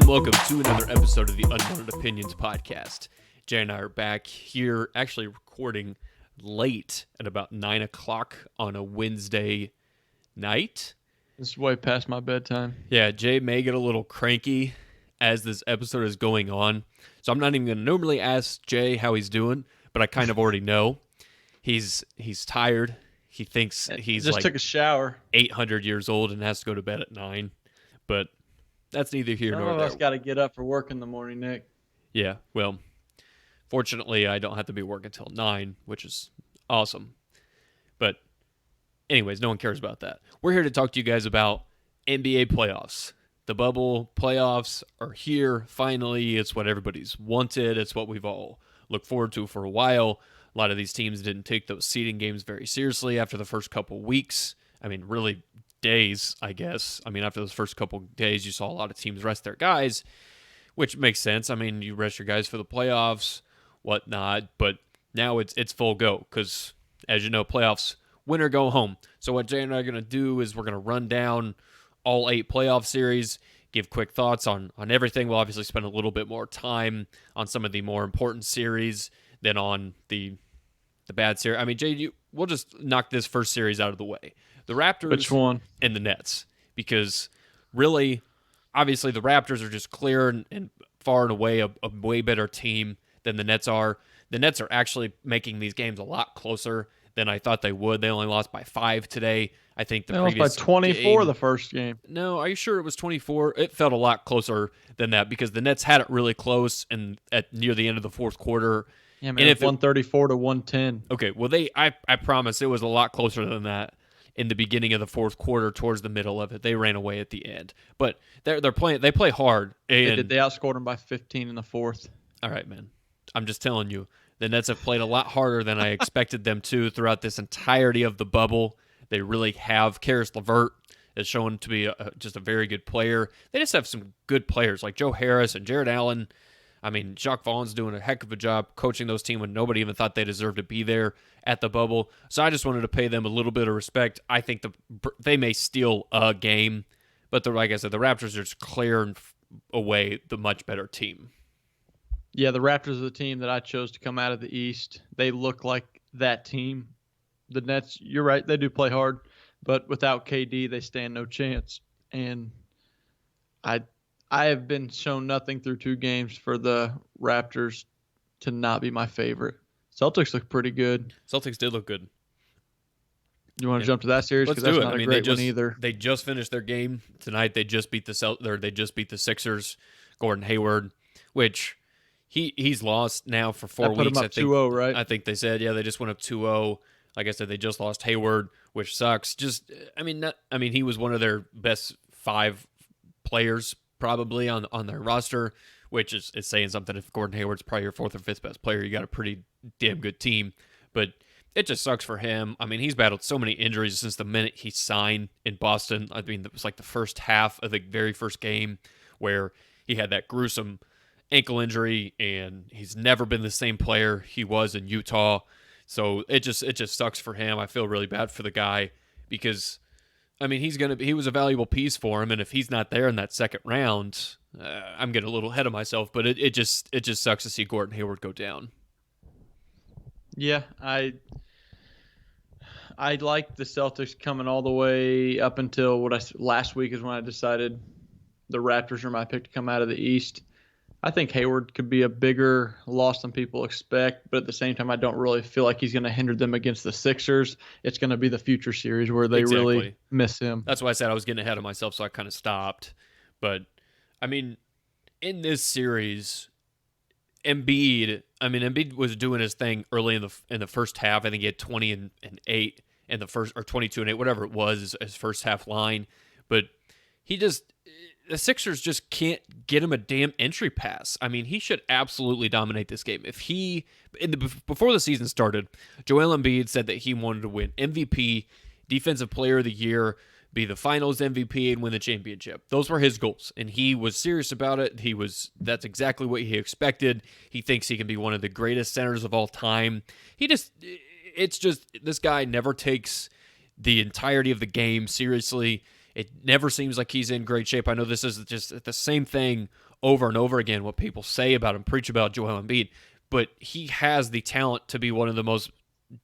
and welcome to another episode of the Unwanted Opinions podcast. Jay and I are back here, actually recording late at about 9 o'clock on a Wednesday night. This is way past my bedtime. Yeah, Jay may get a little cranky as this episode is going on, so I'm not even going to normally ask Jay how he's doing, but I kind of already know. He's tired. He thinks he's just took a shower. 800 years old and has to go to bed at 9, but that's neither here nor there. None of us got to get up for work in the morning, Nick. Yeah, well, fortunately, I don't have to be working until 9, which is awesome. But anyways, no one cares about that. We're here to talk to you guys about NBA playoffs. The bubble playoffs are here. Finally, it's what everybody's wanted. It's what we've all looked forward to for a while. A lot of these teams didn't take those seeding games very seriously after the first couple weeks. I mean, really days, I guess. I mean, after those first couple days, you saw a lot of teams rest their guys, which makes sense. I mean, you rest your guys for the playoffs, whatnot, but now it's full go because, as you know, playoffs, win or go home. So what Jay and I are going to do is we're going to run down all 8 playoff series, give quick thoughts on everything. We'll obviously spend a little bit more time on some of the more important series than on the bad series. I mean, Jay, we'll just knock this first series out of the way. The Raptors Which one? And the Nets. Because really, obviously the Raptors are just clear and far and away a way better team than the Nets are. The Nets are actually making these games a lot closer than I thought they would. They only lost by 5 today. I think they lost by 24 the first game. No, are you sure it was 24? It felt a lot closer than that because the Nets had it really close and at near the end of the fourth quarter. Yeah, man, 134 to 110. Okay, well, I promise it was a lot closer than that in the beginning of the fourth quarter towards the middle of it. They ran away at the end. But they're playing. They play hard. And They outscored them by 15 in the fourth. All right, man. I'm just telling you. The Nets have played a lot harder than I expected them to throughout this entirety of the bubble. They really have. Karis LeVert is shown to be just a very good player. They just have some good players like Joe Harris and Jared Allen. I mean, Jacques Vaughn's doing a heck of a job coaching those teams when nobody even thought they deserved to be there at the bubble. So I just wanted to pay them a little bit of respect. I think they may steal a game, but like I said, the Raptors are just clear away the much better team. Yeah, the Raptors are the team that I chose to come out of the East. They look like that team. The Nets, you're right, they do play hard, but without KD, they stand no chance. And I have been shown nothing through 2 games for the Raptors to not be my favorite. Celtics look pretty good. Celtics did look good. You want to jump to that series? Let's that's do it. Not a great one either. They just finished their game tonight. They just beat the Sixers. Gordon Hayward, which he's lost now for 4 weeks. Put him up 2-0, right? I think they said, yeah, they just went up 2-0. Like I said, they just lost Hayward, which sucks. I mean, he was one of their best 5 players probably on their roster, which is saying something. If Gordon Hayward's probably your 4th or 5th best player, you got a pretty damn good team. But it just sucks for him. I mean, he's battled so many injuries since the minute he signed in Boston. I mean, it was like the first half of the very first game where he had that gruesome ankle injury, and he's never been the same player he was in Utah. So it just sucks for him. I feel really bad for the guy because, I mean, he was a valuable piece for him, and if he's not there in that second round, I'm getting a little ahead of myself. But it just sucks to see Gordon Hayward go down. Yeah, I like the Celtics coming all the way up until last week is when I decided the Raptors are my pick to come out of the East. I think Hayward could be a bigger loss than people expect, but at the same time, I don't really feel like he's going to hinder them against the Sixers. It's going to be the future series where they really miss him. That's why I said I was getting ahead of myself, so I kind of stopped. But, I mean, in this series, Embiid was doing his thing early in the first half. I think he had 20 and 8 in the first, or 22 and 8, whatever it was, his first half line. But the Sixers just can't get him a damn entry pass. I mean, he should absolutely dominate this game. Before the season started, Joel Embiid said that he wanted to win MVP, Defensive Player of the Year, be the Finals MVP, and win the championship. Those were his goals, and he was serious about it. That's exactly what he expected. He thinks he can be one of the greatest centers of all time. It's just this guy never takes the entirety of the game seriously. It never seems like he's in great shape. I know this is just the same thing over and over again what people say about him, preach about Joel Embiid, but he has the talent to be one of the most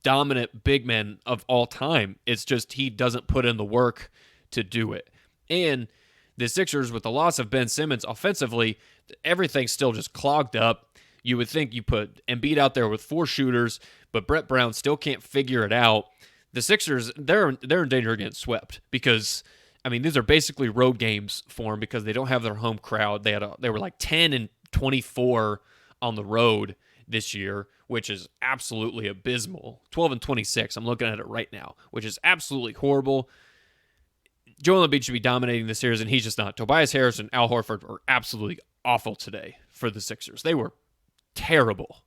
dominant big men of all time. It's just he doesn't put in the work to do it. And the Sixers, with the loss of Ben Simmons offensively, everything's still just clogged up. You would think you put Embiid out there with 4 shooters, but Brett Brown still can't figure it out. The Sixers, they're in danger of getting swept because, I mean, these are basically road games for them because they don't have their home crowd. They were like 10-24 on the road this year, which is absolutely abysmal. 12-26. I'm looking at it right now, which is absolutely horrible. Joel Embiid should be dominating the series, and he's just not. Tobias Harris and Al Horford were absolutely awful today for the Sixers. They were terrible.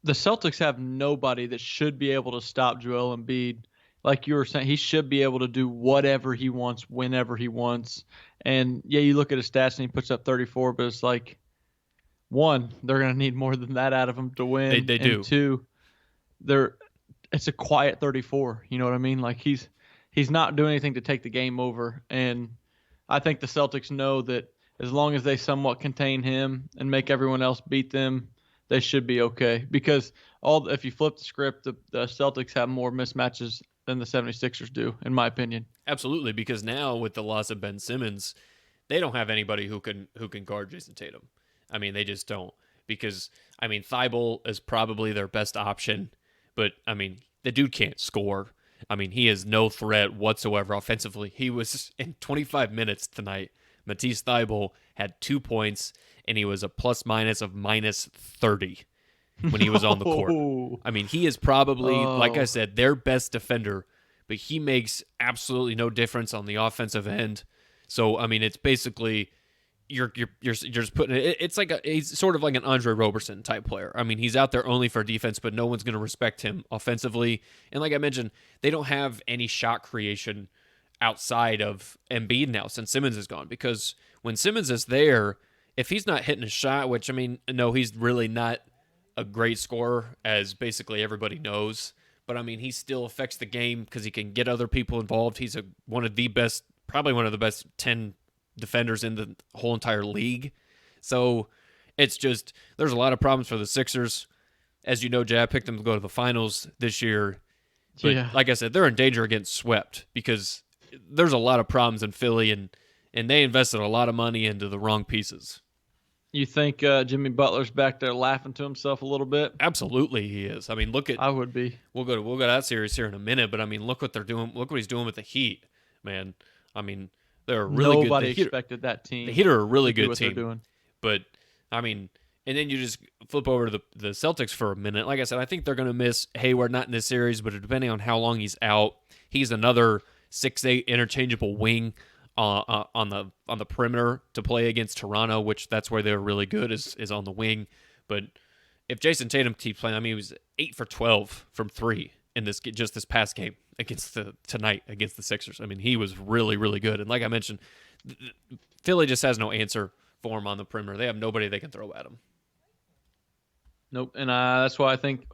The Celtics have nobody that should be able to stop Joel Embiid. Like you were saying, he should be able to do whatever he wants, whenever he wants. And, yeah, you look at his stats and he puts up 34, but it's like, one, they're going to need more than that out of him to win. They do. And two, it's a quiet 34. You know what I mean? Like he's not doing anything to take the game over. And I think the Celtics know that as long as they somewhat contain him and make everyone else beat them, they should be okay. Because if you flip the script, the Celtics have more mismatches than the 76ers do, in my opinion. Absolutely, because now with the loss of Ben Simmons, they don't have anybody who can guard Jason Tatum. I mean, they just don't. Because, I mean, Thibault is probably their best option, but, I mean, the dude can't score. I mean, he is no threat whatsoever offensively. He was, in 25 minutes tonight, Matisse Thybulle had 2 points, and he was a plus-minus of -30 when he was on the court. I mean, he is probably, like I said, their best defender, but he makes absolutely no difference on the offensive end. So, I mean, it's basically you're just putting it. It's like he's sort of like an Andre Roberson type player. I mean, he's out there only for defense, but no one's going to respect him offensively. And like I mentioned, they don't have any shot creation outside of Embiid now since Simmons is gone. Because when Simmons is there, if he's not hitting a shot, which I mean, no, he's really not a great scorer, as basically everybody knows. But I mean, he still affects the game because he can get other people involved. He's probably one of the best 10 defenders in the whole entire league. So it's just, there's a lot of problems for the Sixers. As you know, Jay, I picked them to go to the finals this year. But like I said, they're in danger of getting swept because there's a lot of problems in Philly, and they invested a lot of money into the wrong pieces. You think Jimmy Butler's back there laughing to himself a little bit? Absolutely, he is. I mean, I would be. We'll go to that series here in a minute, but I mean, look what they're doing. Look what he's doing with the Heat, man. I mean, they're really good. Nobody expected that team. The Heat are a really good team. They're doing. But I mean, and then you just flip over to the Celtics for a minute. Like I said, I think they're going to miss Hayward, not in this series, but depending on how long he's out, he's another 6'8" interchangeable wing on the perimeter to play against Toronto, which that's where they're really good is on the wing. But if Jason Tatum keeps playing, I mean, he was 8 for 12 from 3 in this past game tonight against the Sixers. I mean, he was really, really good. And like I mentioned, Philly just has no answer for him on the perimeter. They have nobody they can throw at him. Nope. And that's why I think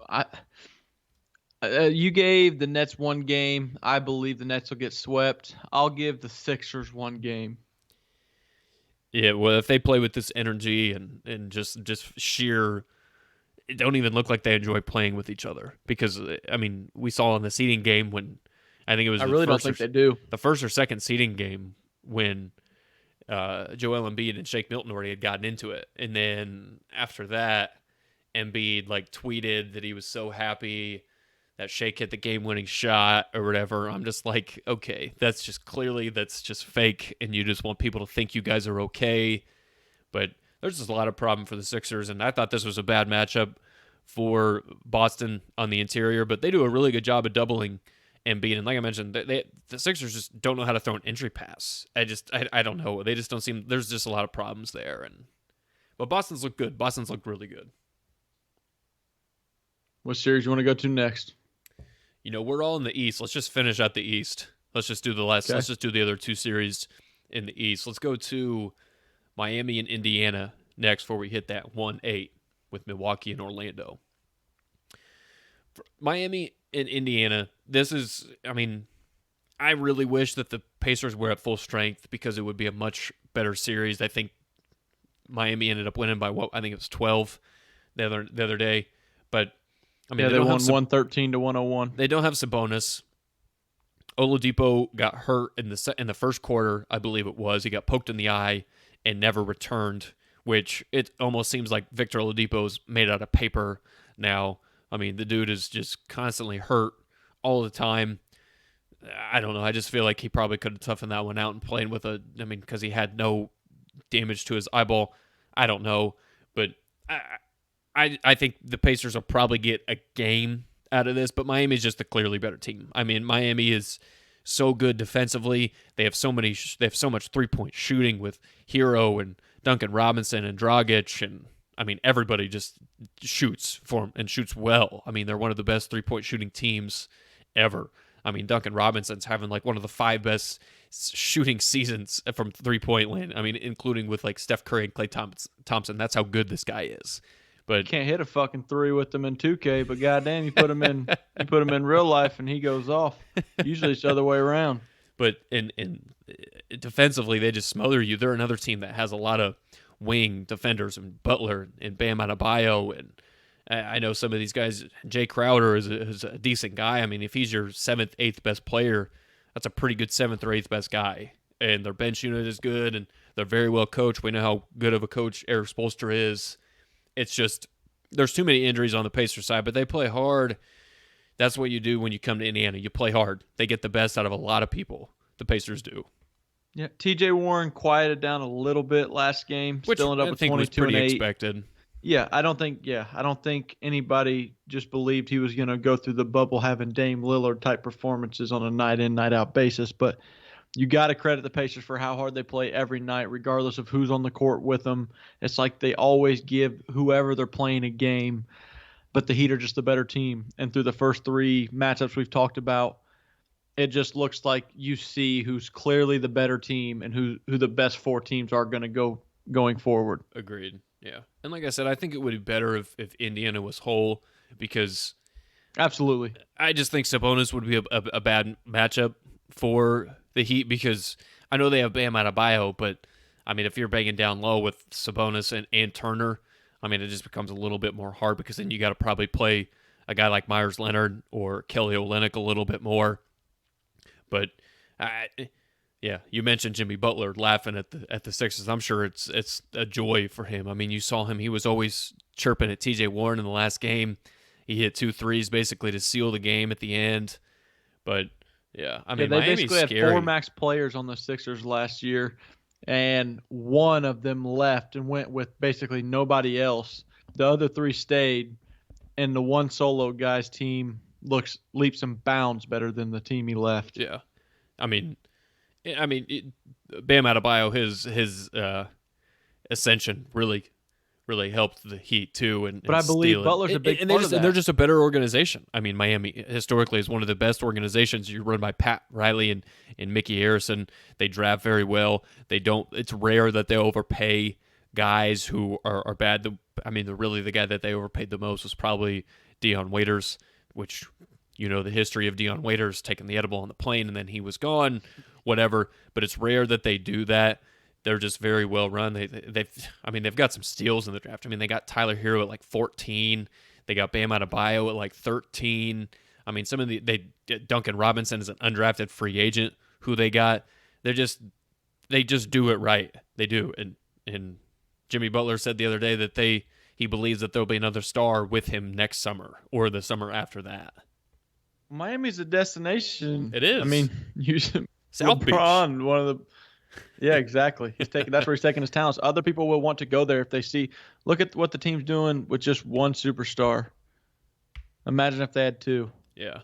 you gave the Nets one game. I believe the Nets will get swept. I'll give the Sixers one game. Yeah, well, if they play with this energy and just sheer, it don't even look like they enjoy playing with each other. Because, I mean, we saw in the seeding game when, I think it was don't think they do. The first or second seeding game when Joel Embiid and Shake Milton already had gotten into it. And then after that, Embiid tweeted that he was so happy that Shake hit the game-winning shot or whatever. I'm just like, okay, that's just fake, and you just want people to think you guys are okay. But there's just a lot of problem for the Sixers, and I thought this was a bad matchup for Boston on the interior, but they do a really good job of doubling Embiid. And like I mentioned, the Sixers just don't know how to throw an entry pass. I don't know. They just don't seem. There's just a lot of problems there, but Boston's look good. Boston's look really good. What series you want to go to next? You know, we're all in the East. Let's just finish out the East. Let's just do Let's just do the other 2 series in the East. Let's go to Miami and Indiana next before we hit that 1-8 with Milwaukee and Orlando. For Miami and Indiana, I really wish that the Pacers were at full strength because it would be a much better series. I think Miami ended up winning by what I think it was 12 the other day. But I mean, Yeah, they they don't have won 113 to 101. they don't have Sabonis. Oladipo got hurt in the first quarter, I believe it was. He got poked in the eye and never returned, which it almost seems like Victor Oladipo is made out of paper now. I mean, the dude is just constantly hurt all the time. I don't know. I just feel like he probably could have toughened that one out and playing with because he had no damage to his eyeball. I don't know, but I think the Pacers will probably get a game out of this, but Miami's just the clearly better team. I mean, Miami is so good defensively. They have so much 3-point shooting with Hero and Duncan Robinson and Dragic, and I mean everybody just shoots for 'em and shoots well. I mean, they're one of the best 3-point shooting teams ever. I mean, Duncan Robinson's having like one of the 5 best shooting seasons from 3-point land. I mean, including with like Steph Curry and Klay Thompson. That's how good this guy is. But Can't hit a fucking 3 with them in 2K, but goddamn, you put him in real life and he goes off. Usually it's the other way around. But in defensively, they just smother you. They're another team that has a lot of wing defenders and Butler and Bam Adebayo, and I know some of these guys. Jay Crowder is a decent guy. I mean, if he's your 7th, 8th best player, that's a pretty good 7th or 8th best guy. And their bench unit is good, and they're very well coached. We know how good of a coach Eric Spoelstra is. It's just there's too many injuries on the Pacers side, but they play hard. That's what you do when you come to Indiana. You play hard. They get the best out of a lot of people. The Pacers do. Yeah, T.J. Warren quieted down a little bit last game. Which still ended up I with think 22 was pretty and 8. expected. Yeah, I don't think anybody just believed he was going to go through the bubble having Dame Lillard type performances on a night in, night out basis. But you got to credit the Pacers for how hard they play every night, regardless of who's on the court with them. It's like they always give whoever they're playing a game, but the Heat are just the better team. And through the first 3 matchups we've talked about, it just looks like you see who's clearly the better team and who the best 4 teams are going to go going forward. Agreed. Yeah. And like I said, I think it would be better if Indiana was whole because Absolutely. I just think Sabonis would be a bad matchup for the Heat because I know they have Bam Adebayo, but I mean, if you're banging down low with Sabonis and Turner, I mean, it just becomes a little bit more hard because then you got to probably play a guy like Myers Leonard or Kelly Olynyk a little bit more. But yeah, you mentioned Jimmy Butler laughing at the Sixers. I'm sure it's a joy for him. I mean, you saw him; he was always chirping at T.J. Warren in the last game. He hit 2 threes basically to seal the game at the end. But yeah, I mean, they Miami's basically had scary. 4 max players on the Sixers last year, and one of them left and went with basically nobody else. The other 3 stayed, and the one solo guy's team looks leaps and bounds better than the team he left. Yeah, I mean, Bam Adebayo, his ascension really helped the Heat too. But I believe Butler's a big part of that. They're just a better organization. I mean, Miami historically is one of the best organizations. You're run by Pat Riley and Mickey Harrison. They draft very well. They don't. It's rare that they overpay guys who are bad. The guy that they overpaid the most was probably Dion Waiters, which the history of Dion Waiters taking the edible on the plane and then he was gone, whatever. But it's rare that they do that. They're just very well run. They've got some steals in the draft. I mean, they got Tyler Hero at like 14. They got Bam Adebayo at like 13. I mean, Duncan Robinson is an undrafted free agent who they got. They just do it right. They do. And Jimmy Butler said the other day that he believes that there'll be another star with him next summer or the summer after that. Miami's a destination. It is. I mean, South Beach. One of the. Yeah, exactly. That's where he's taking his talents. Other people will want to go there if they see. Look at what the team's doing with just one superstar. Imagine if they had 2. Yeah,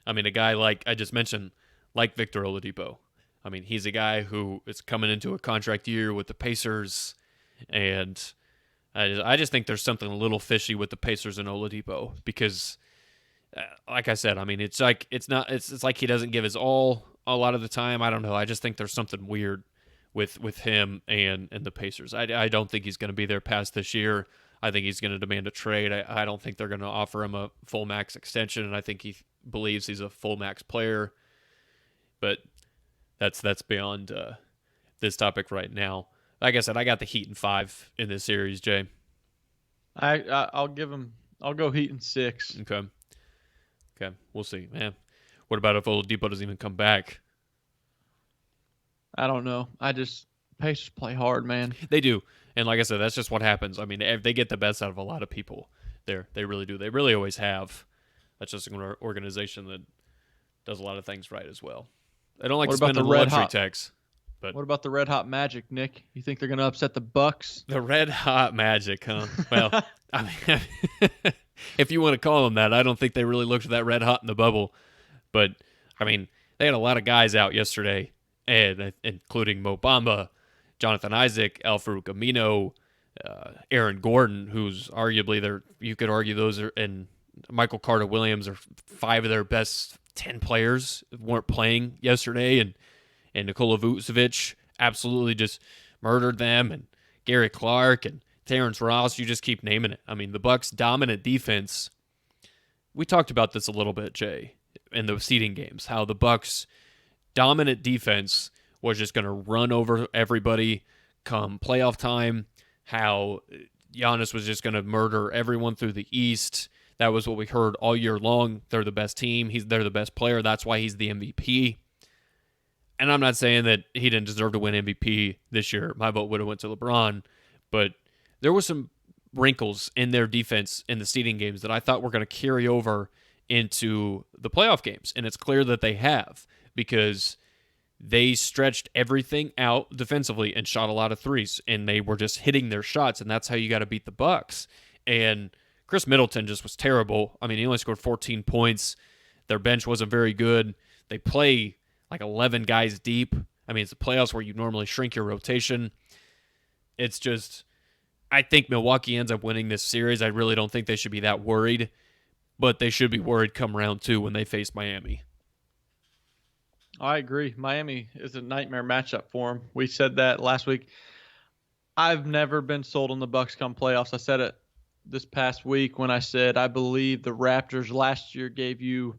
I mean, a guy like I just mentioned, like Victor Oladipo. I mean, he's a guy who is coming into a contract year with the Pacers, and I just think there's something a little fishy with the Pacers and Oladipo because, like I said, I mean, it's like he doesn't give his all a lot of the time. I don't know. I just think there's something weird with him and the Pacers. I don't think he's going to be there past this year. I think he's going to demand a trade. I don't think they're going to offer him a full max extension, and I think he believes he's a full max player. But that's beyond this topic right now. Like I said, I got the Heat in 5 in this series, Jay. I'll give him. I'll go Heat in 6. Okay. Okay. We'll see, man. What about if Oladipo doesn't even come back? I don't know. Pacers play hard, man. They do. And like I said, that's just what happens. I mean, they get the best out of a lot of people. They really do. They really always have. That's just an organization that does a lot of things right as well. They don't like to spend on the luxury tax. But what about the Red Hot Magic, Nick? You think they're going to upset the Bucks? The Red Hot Magic, huh? Well, I mean, if you want to call them that, I don't think they really looked that red hot in the bubble. But, I mean, they had a lot of guys out yesterday, and including Mo Bamba, Jonathan Isaac, Al-Farouq Amino, Aaron Gordon, who's arguably you could argue those are, and Michael Carter-Williams are 5 of their best 10 players weren't playing yesterday, and Nikola Vucevic absolutely just murdered them, and Gary Clark and Terrence Ross, you just keep naming it. I mean, the Bucks' dominant defense, we talked about this a little bit, Jay, in the seeding games, how the Bucks' dominant defense was just going to run over everybody come playoff time, how Giannis was just going to murder everyone through the East. That was what we heard all year long. They're the best team. They're the best player. That's why he's the MVP. And I'm not saying that he didn't deserve to win MVP this year. My vote would have went to LeBron. But there were some wrinkles in their defense in the seeding games that I thought were going to carry over into the playoff games. And it's clear that they have, because they stretched everything out defensively and shot a lot of threes. And they were just hitting their shots. And that's how you got to beat the Bucks. And Chris Middleton just was terrible. I mean, he only scored 14 points. Their bench wasn't very good. They play like 11 guys deep. I mean, it's the playoffs where you normally shrink your rotation. It's just, I think Milwaukee ends up winning this series. I really don't think they should be that worried, but they should be worried come round 2 when they face Miami. I agree. Miami is a nightmare matchup for them. We said that last week. I've never been sold on the Bucks come playoffs. I said it this past week when I said I believe the Raptors last year gave you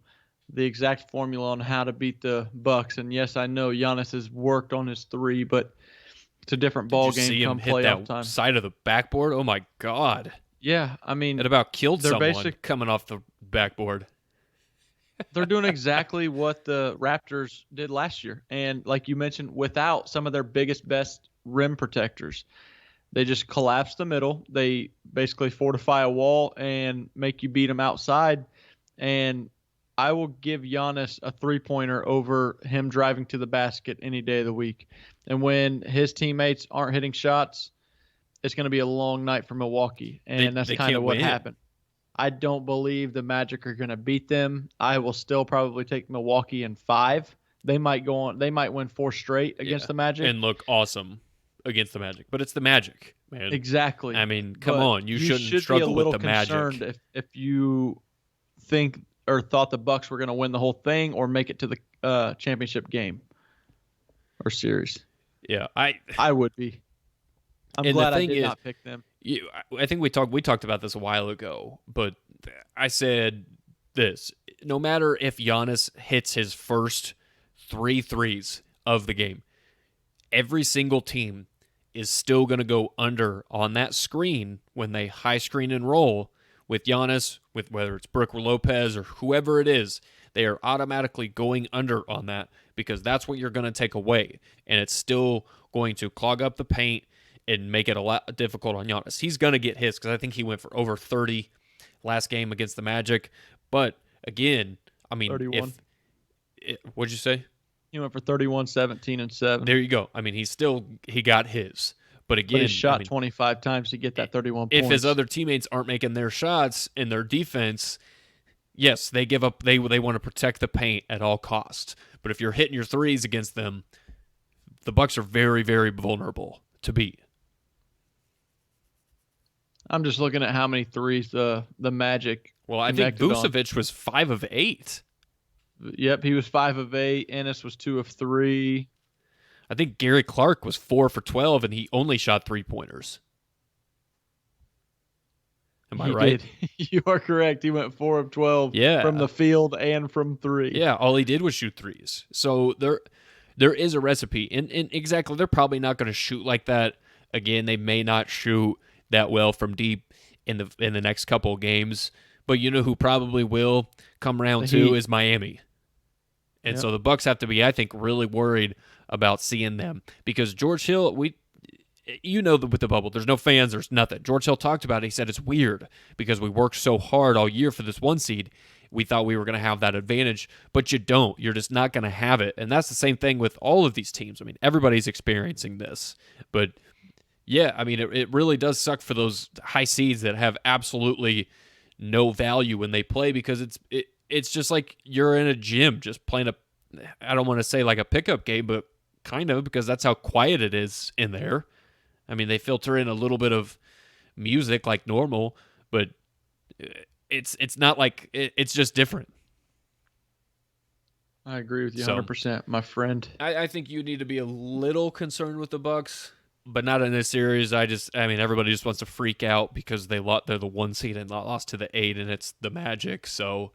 the exact formula on how to beat the Bucks. And yes, I know Giannis has worked on his 3, but it's a different ball game come playoff time. Side of the backboard? Oh my God. Yeah, I mean, it about killed someone coming off the backboard. They're doing exactly what the Raptors did last year. And like you mentioned, without some of their best rim protectors. They just collapse the middle. They basically fortify a wall and make you beat them outside. And I will give Giannis a 3-pointer over him driving to the basket any day of the week. And when his teammates aren't hitting shots, it's going to be a long night for Milwaukee. And that's kind of what happened. I don't believe the Magic are going to beat them. I will still probably take Milwaukee in 5. They might go on. They might win 4 straight against the Magic and look awesome against the Magic. But it's the Magic, man. Exactly. I mean, come on. You shouldn't struggle with the Magic. You should be a little concerned if you think or thought the Bucks were going to win the whole thing or make it to the championship game or series. Yeah, I would be. I'm glad I did not pick them. I think we talked about this a while ago, but I said this: no matter if Giannis hits his first 3 threes of the game, every single team is still going to go under on that screen when they high screen and roll with Giannis, with whether it's Brook Lopez or whoever it is. They are automatically going under on that because that's what you're going to take away, and it's still going to clog up the paint and make it a lot difficult on Giannis. He's going to get his because I think he went for over 30 last game against the Magic. But again, I mean, 31. What'd you say? He went for 31, 17, and 7. There you go. I mean, he got his. But again, he shot 25 times to get that 31 points. If his other teammates aren't making their shots in their defense, yes, they give up. They want to protect the paint at all costs. But if you're hitting your threes against them, the Bucks are very, very vulnerable to beat. I'm just looking at how many threes the Magic. Well, I think Vucevic was 5 of 8. Yep, he was 5 of 8. Ennis was 2 of 3. I think Gary Clark was 4 for 12, and he only shot 3-pointers. Am I right? You are correct. He went 4 of 12 from the field and from 3. Yeah, all he did was shoot threes. So there is a recipe. And exactly, they're probably not going to shoot like that Again, they may not shoot that well from deep in the next couple of games, but you know who probably will come round two is Miami. And so the Bucks have to be, I think, really worried about seeing them because George Hill, with the bubble, there's no fans, there's nothing. George Hill talked about it. He said it's weird because we worked so hard all year for this 1 seed. We thought we were going to have that advantage, but you don't. You're just not going to have it. And that's the same thing with all of these teams. I mean, everybody's experiencing this. But yeah, I mean, it really does suck for those high seeds that have absolutely no value when they play because it's just like you're in a gym just playing I don't want to say like a pickup game, but kind of because that's how quiet it is in there. I mean, they filter in a little bit of music like normal, but it's not like it's just different. I agree with you 100%, my friend. I think you need to be a little concerned with the Bucks, but not in this series. I mean, everybody just wants to freak out because they're the 1 seed and lost to the 8, and it's the Magic. So,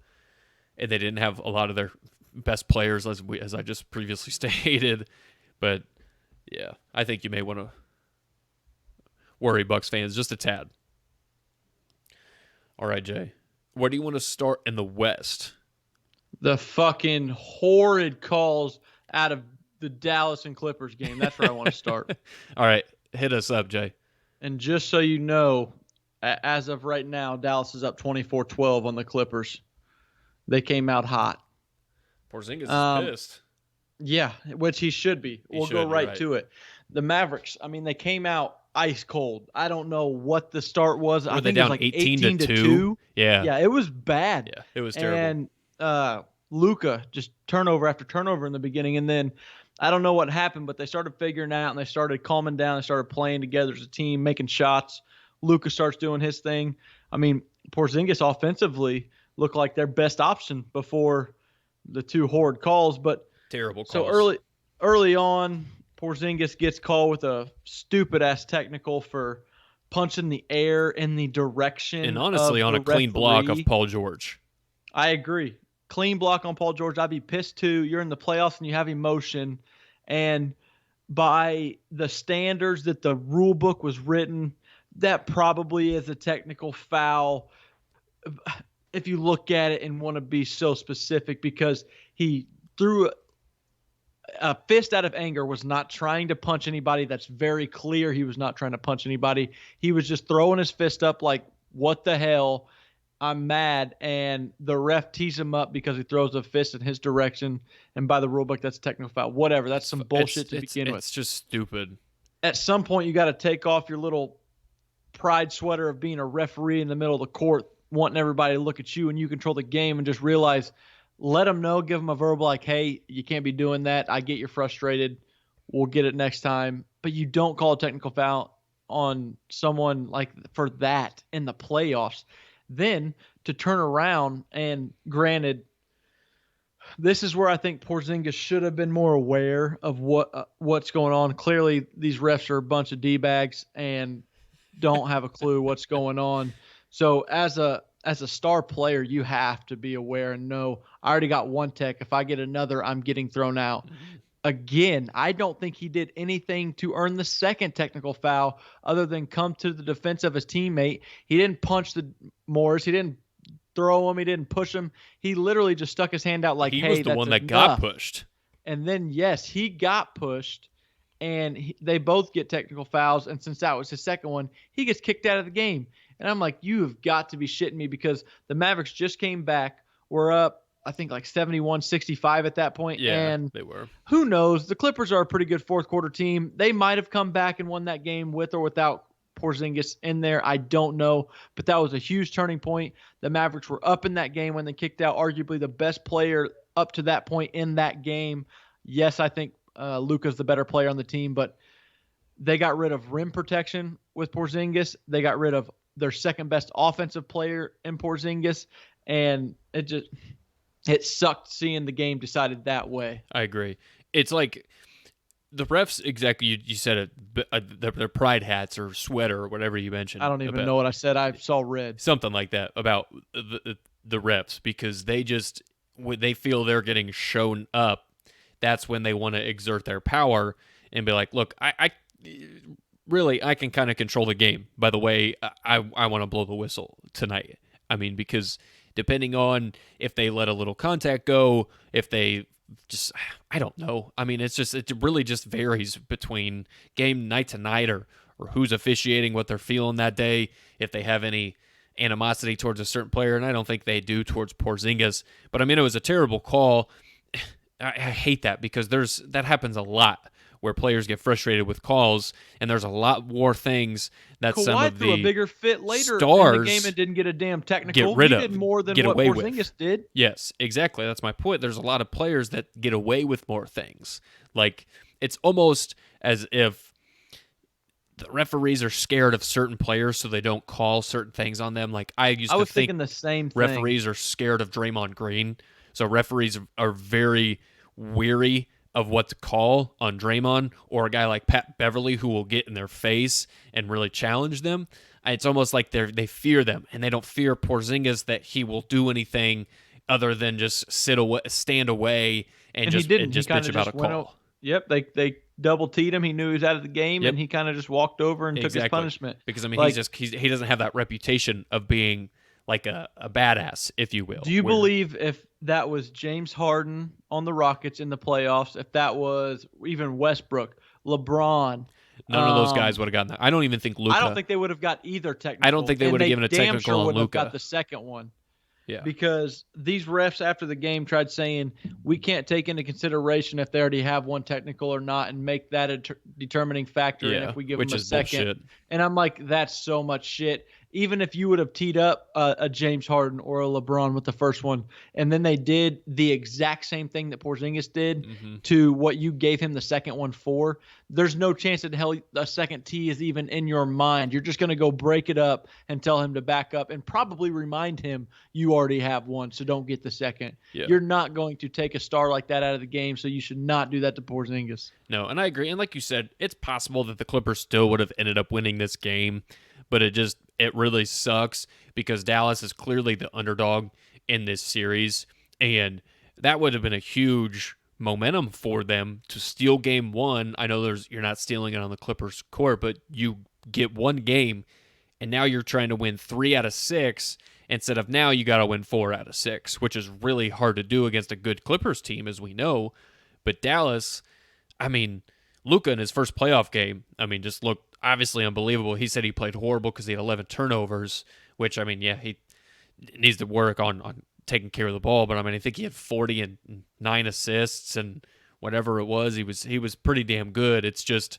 and they didn't have a lot of their best players, as I just previously stated. But yeah, I think you may want to worry Bucks fans just a tad. All right, Jay. Where do you want to start in the West? The fucking horrid calls out of the Dallas and Clippers game. That's where I want to start. All right. Hit us up, Jay. And just so you know, as of right now, Dallas is up 24-12 on the Clippers. They came out hot. Porzingis is pissed. Yeah, which he should be. We'll go right to it. The Mavericks, I mean, they came out ice cold. I don't know what the start was. I think it was like 18 to 2. Yeah. Yeah, it was bad. Yeah, it was terrible. And Luka just turnover after turnover in the beginning. And then I don't know what happened, but they started figuring out and they started calming down. They started playing together as a team, making shots. Luka starts doing his thing. I mean, Porzingis offensively looked like their best option before the 2 horrid calls. But terrible calls. So early on, Porzingis gets called with a stupid-ass technical for punching the air in the direction. And honestly, on a clean block of Paul George. I agree. Clean block on Paul George. I'd be pissed too. You're in the playoffs and you have emotion. And by the standards that the rule book was written, that probably is a technical foul if you look at it and want to be so specific because he threw a fist out of anger, was not trying to punch anybody. That's very clear. He was not trying to punch anybody. He was just throwing his fist up like, what the hell? I'm mad. And the ref tees him up because he throws a fist in his direction. And by the rule book, that's a technical foul. Whatever. That's some bullshit to begin with. It's just stupid. At some point, you got to take off your little pride sweater of being a referee in the middle of the court, wanting everybody to look at you and you control the game, and just realize, let them know, give them a verbal like, hey, you can't be doing that. I get you're frustrated. We'll get it next time. But you don't call a technical foul on someone like for that in the playoffs. Then to turn around, and granted, this is where I think Porzingis should have been more aware of what's going on. Clearly, these refs are a bunch of D-bags and don't have a clue what's going on. So as a star player, you have to be aware and know, I already got one tech. If I get another, I'm getting thrown out. Mm-hmm. Again, I don't think he did anything to earn the second technical foul other than come to the defense of his teammate. He didn't punch the Morris. He didn't throw him. He didn't push him. He literally just stuck his hand out like, hey, he was the one that got pushed. And then, yes, he got pushed, and they both get technical fouls. And since that was his second one, he gets kicked out of the game. And I'm like, you have got to be shitting me, because the Mavericks just came back. We're up, I think, like 71-65 at that point. Yeah, and they were. Who knows? The Clippers are a pretty good fourth quarter team. They might have come back and won that game with or without Porzingis in there. I don't know. But that was a huge turning point. The Mavericks were up in that game when they kicked out arguably the best player up to that point in that game. Yes, I think Luka's the better player on the team, but they got rid of rim protection with Porzingis. They got rid of their second best offensive player in Porzingis. And it sucked seeing the game decided that way. I agree. It's like the refs, exactly, you said it, their pride hats or sweater or whatever you mentioned. I don't even know what I said. I saw red. Something like that about the refs, because when they feel they're getting shown up, that's when they want to exert their power and be like, look, really, I can kind of control the game by the way I want to blow the whistle tonight. I mean, because depending on if they let a little contact go, if they just, I don't know. I mean, it really just varies between game night to night, or who's officiating, what they're feeling that day, if they have any animosity towards a certain player, and I don't think they do towards Porzingis. But I mean, it was a terrible call. I hate that because that happens a lot where players get frustrated with calls, and there's a lot more things that Kawhi some of threw a the bigger fit later in stars the game and didn't get a damn technical. get rid He of, did more than get what away Porzingis with. did. Yes, exactly. That's my point. There's a lot of players that get away with more things. Like, it's almost as if the referees are scared of certain players, so they don't call certain things on them. Like, I used I to was think thinking the same thing. referees are scared of Draymond Green, so referees are very weary of what to call on Draymond, or a guy like Pat Beverly who will get in their face and really challenge them. It's almost like they fear them, and they don't fear Porzingis that he will do anything other than just stand away, and he didn't. and just He bitch kinda about just a went call. Yep, they double teed him. He knew he was out of the game, Yep. and he kind of just walked over and took his Exactly. punishment. Because I mean, Like, he doesn't have that reputation of being like a badass, if you will. do you where- believe if that was James Harden on the Rockets in the playoffs, if that was even Westbrook, LeBron, none of those guys would have gotten that? I don't even think Luka. I don't think they would have got either technical. I don't think they and would have given a damn technical sure on would have Luka. got the second one. Yeah. Because these refs after the game tried saying we can't take into consideration if they already have one technical or not and make that a determining factor. Yeah, And if we give which them a is second, bullshit. And I'm like, that's so much shit. Even if you would have teed up a James Harden or a LeBron with the first one, and then they did the exact same thing that Porzingis did to what you gave him the second one for, there's no chance that hell a second tee is even in your mind. You're just going to go break it up and tell him to back up and probably remind him you already have one, so don't get the second. Yeah. You're not going to take a star like that out of the game, so you should not do that to Porzingis. No, and I agree. And like you said, it's possible that the Clippers still would have ended up winning this game, but it really sucks because Dallas is clearly the underdog in this series, and that would have been a huge momentum for them to steal game one. I know you're not stealing it on the Clippers court, but you get one game, and now you're trying to win 3 out of 6 instead of now you got to win 4 out of 6, which is really hard to do against a good Clippers team, as we know. But Dallas, I mean, Luka in his first playoff game, I mean, just looked obviously unbelievable. He said he played horrible because he had 11 turnovers, which, I mean, yeah, he needs to work on taking care of the ball. But, I mean, I think he had 40 and 9 assists and whatever it was. He was pretty damn good. It's just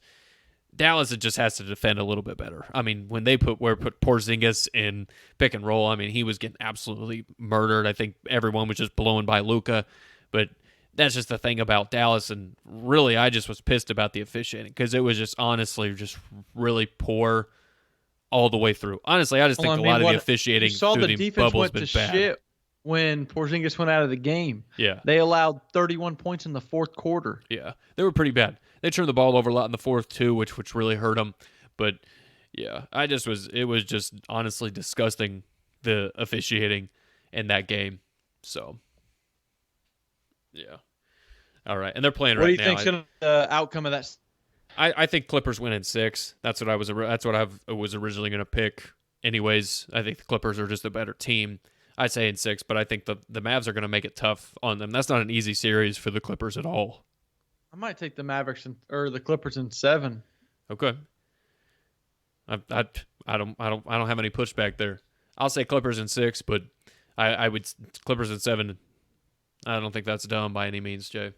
Dallas just has to defend a little bit better. I mean, when they put Porzingis in pick and roll, I mean, he was getting absolutely murdered. I think everyone was just blowing by Luka, but that's just the thing about Dallas, and really I just was pissed about the officiating because it was just honestly just really poor all the way through. Honestly, I just think a lot of the officiating you saw through the the defense bubble has went been to bad. shit when Porzingis went out of the game. Yeah. They allowed 31 points in the fourth quarter. Yeah, they were pretty bad. They turned the ball over a lot in the fourth too, which really hurt them. But yeah, it was just honestly disgusting, the officiating in that game. So yeah, all right, and they're playing What right do you now. think's the outcome of that? I think Clippers win in 6. That's what I was originally going to pick. Anyways, I think the Clippers are just a better team. I say in 6, but I think the Mavs are going to make it tough on them. That's not an easy series for the Clippers at all. I might take the Mavericks or the Clippers in 7. Okay. I don't have any pushback there. I'll say Clippers in 6, but I would Clippers in 7. I don't think that's dumb by any means, Jay.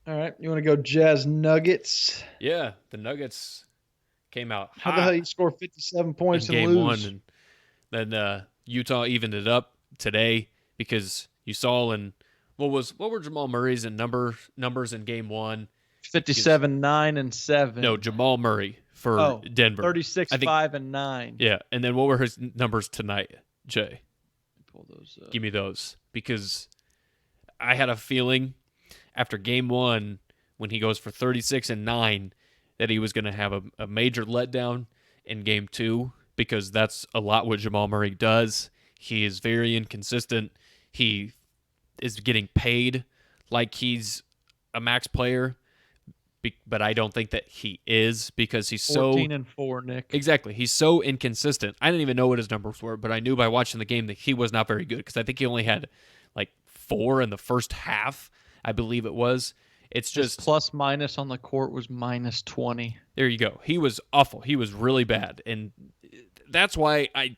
All right, you want to go Jazz Nuggets? Yeah, the Nuggets came out How hot the hell you score 57 points in and game lose? 1, and then Utah evened it up today because you saw what were Jamal Murray's in numbers in game 1? 57, 9, and 7. No, Jamal Murray for Denver. 36, 5, and 9. Yeah, and then what were his numbers tonight, Jay? Pull those up. Give me those, because I had a feeling after game 1 when he goes for 36 and 9 that he was going to have a major letdown in game 2, because that's a lot what Jamal Murray does. He is very inconsistent. He is getting paid like he's a max player, but I don't think that he is because he's so 14-4, Nick. exactly he's so inconsistent. I didn't even know what his numbers were, but I knew by watching the game that he was not very good because I think he only had like 4 in the first half, I believe it was. It's His just plus minus on the court was -20. there you go. He was awful. He was really bad, and that's why I